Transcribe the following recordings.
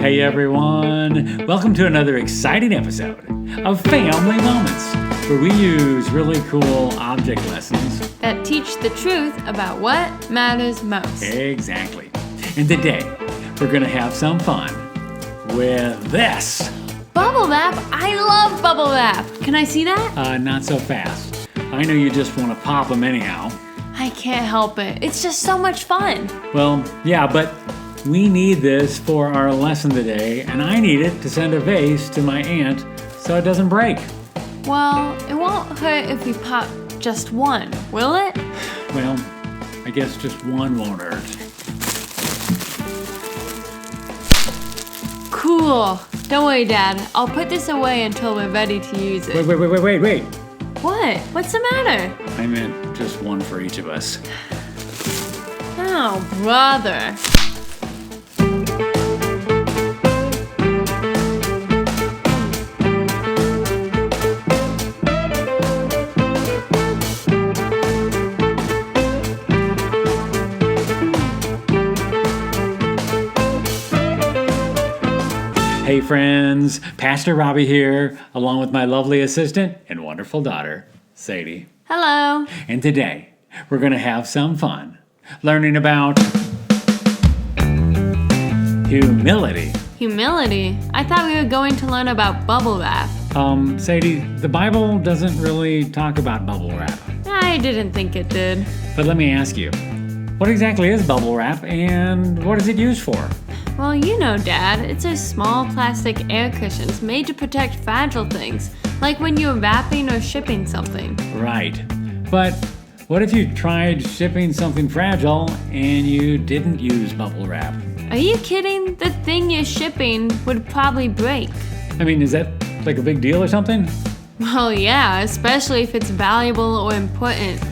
Hey everyone! Welcome to another exciting episode of Family Moments, where we use really cool object lessons that teach the truth about what matters most. Exactly. And today, we're going to have some fun with this. Bubble wrap? I love bubble wrap. Can I see that? Not so fast. I know you just want to pop them anyhow. I can't help it. It's just so much fun. Well, yeah, but we need this for our lesson today, and I need it to send a vase to my aunt so it doesn't break. Well, it won't hurt if we pop just one, will it? Well, I guess just one won't hurt. Cool. Don't worry, Dad. I'll put this away until we're ready to use it. Wait. What? What's the matter? I meant just one for each of us. Oh, brother. Hey friends, Pastor Robbie here, along with my lovely assistant and wonderful daughter, Sadie. Hello. And today, we're going to have some fun learning about humility. Humility? I thought we were going to learn about bubble wrap. Sadie, the Bible doesn't really talk about bubble wrap. I didn't think it did. But let me ask you, what exactly is bubble wrap and what is it used for? Well, you know, Dad, it's a small plastic air cushions made to protect fragile things, like when you're wrapping or shipping something. Right. But what if you tried shipping something fragile and you didn't use bubble wrap? Are you kidding? The thing you're shipping would probably break. I mean, is that like a big deal or something? Well, yeah, especially if it's valuable or important.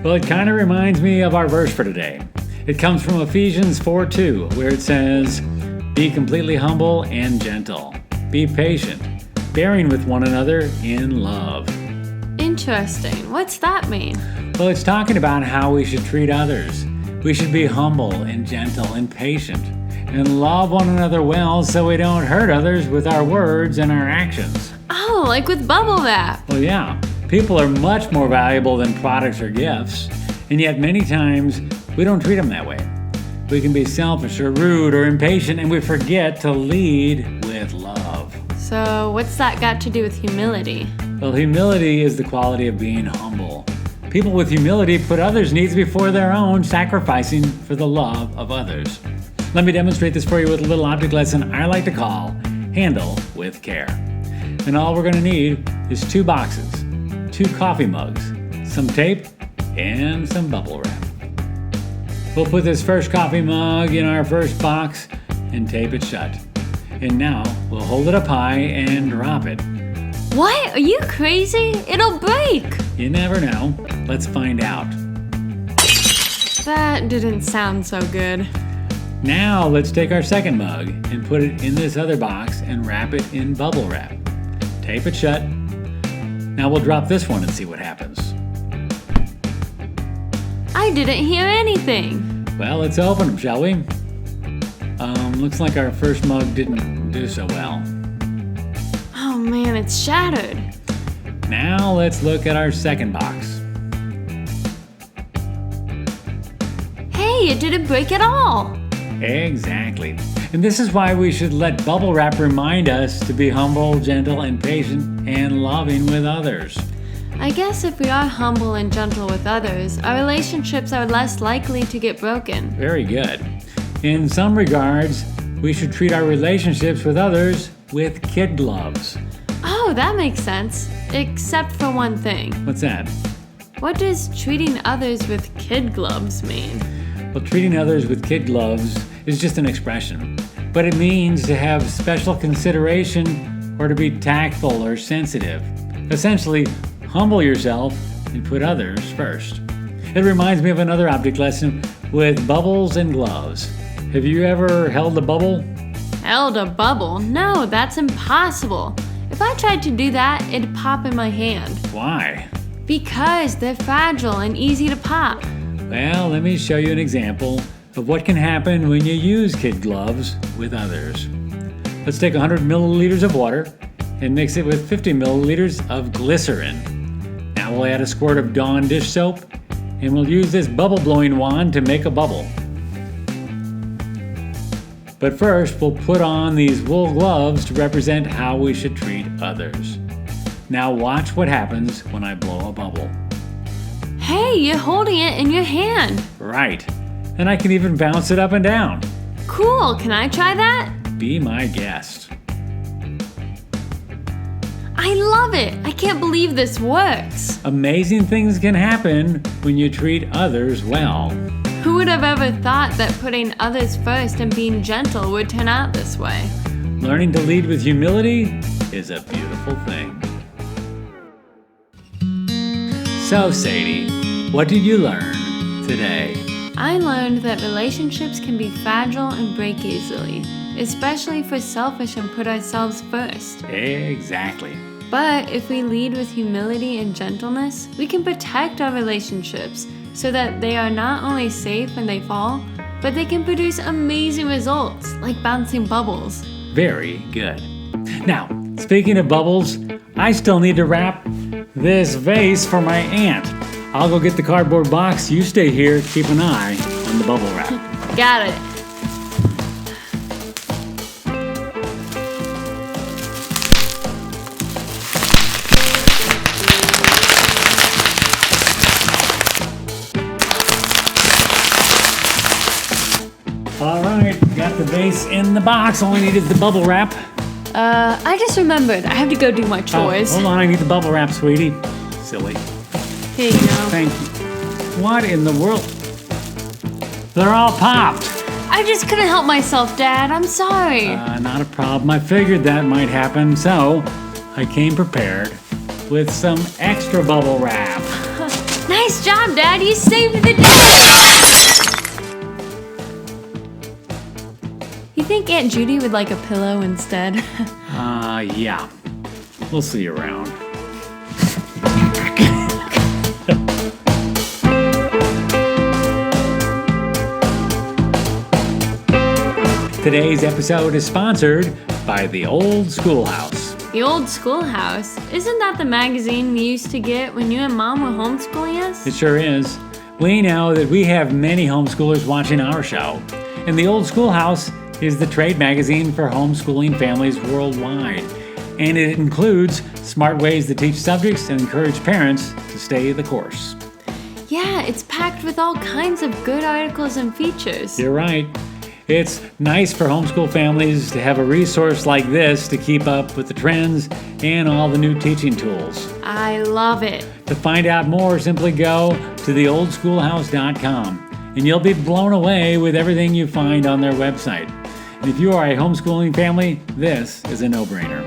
Well, it kind of reminds me of our verse for today. It comes from Ephesians 4:2, where it says, "Be completely humble and gentle. Be patient, bearing with one another in love." Interesting. What's that mean? Well, it's talking about how we should treat others. We should be humble and gentle and patient and love one another well so we don't hurt others with our words and our actions. Oh, like with bubble wrap. Well, yeah. People are much more valuable than products or gifts, and yet many times we don't treat them that way. We can be selfish or rude or impatient, and we forget to lead with love. So, what's that got to do with humility? Well, humility is the quality of being humble. People with humility put others' needs before their own, sacrificing for the love of others. Let me demonstrate this for you with a little object lesson I like to call Handle with Care. And all we're going to need is 2 boxes, 2 coffee mugs, some tape, and some bubble wrap. We'll put this first coffee mug in our first box and tape it shut. And now we'll hold it up high and drop it. What? Are you crazy? It'll break! You never know. Let's find out. That didn't sound so good. Now let's take our second mug and put it in this other box and wrap it in bubble wrap. Tape it shut. Now we'll drop this one and see what happens. I didn't hear anything. Well, let's open them, shall we? Looks like our first mug didn't do so well. Oh man, it's shattered. Now let's look at our second box. Hey, it didn't break at all. Exactly. And this is why we should let bubble wrap remind us to be humble, gentle, and patient, and loving with others. I guess if we are humble and gentle with others, our relationships are less likely to get broken. Very good. In some regards, we should treat our relationships with others with kid gloves. Oh, that makes sense. Except for one thing. What's that? What does treating others with kid gloves mean? Well, treating others with kid gloves is just an expression, but it means to have special consideration or to be tactful or sensitive. Essentially, humble yourself and put others first. It reminds me of another object lesson with bubbles and gloves. Have you ever held a bubble? Held a bubble? No, that's impossible. If I tried to do that, it'd pop in my hand. Why? Because they're fragile and easy to pop. Well, let me show you an example of what can happen when you use kid gloves with others. Let's take 100 milliliters of water and mix it with 50 milliliters of glycerin. Now we'll add a squirt of Dawn dish soap, and we'll use this bubble blowing wand to make a bubble. But first, we'll put on these wool gloves to represent how we should treat others. Now watch what happens when I blow a bubble. Hey, you're holding it in your hand. Right. And I can even bounce it up and down. Cool, can I try that? Be my guest. I love it. I can't believe this works. Amazing things can happen when you treat others well. Who would have ever thought that putting others first and being gentle would turn out this way? Learning to lead with humility is a beautiful thing. So, Sadie, what did you learn today? I learned that relationships can be fragile and break easily, especially if we're selfish and put ourselves first. Exactly. But if we lead with humility and gentleness, we can protect our relationships so that they are not only safe when they fall, but they can produce amazing results, like bouncing bubbles. Very good. Now, speaking of bubbles, I still need to wrap this vase for my aunt. I'll go get the cardboard box. You stay here, keep an eye on the bubble wrap. Got it. All right, got the vase in the box. All I need is the bubble wrap. I just remembered. I have to go do my chores. Hold on, I need the bubble wrap, sweetie. Silly. Here you go. Thank you. What in the world? They're all popped. I just couldn't help myself, Dad. I'm sorry. Not a problem. I figured that might happen, so I came prepared with some extra bubble wrap. Nice job, Dad. You saved the day. You think Aunt Judy would like a pillow instead? Yeah. We'll see you around. Today's episode is sponsored by The Old Schoolhouse. The Old Schoolhouse? Isn't that the magazine we used to get when you and Mom were homeschooling us? It sure is. We know that we have many homeschoolers watching our show. And The Old Schoolhouse is the trade magazine for homeschooling families worldwide. And it includes smart ways to teach subjects and encourage parents to stay the course. Yeah, it's packed with all kinds of good articles and features. You're right. It's nice for homeschool families to have a resource like this to keep up with the trends and all the new teaching tools. I love it. To find out more, simply go to theoldschoolhouse.com and you'll be blown away with everything you find on their website. And if you are a homeschooling family, this is a no-brainer.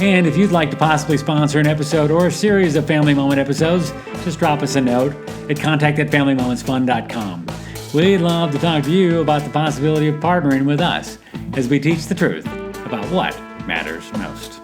And if you'd like to possibly sponsor an episode or a series of Family Moment episodes, just drop us a note at contact@familymomentsfun.com. We'd love to talk to you about the possibility of partnering with us as we teach the truth about what matters most.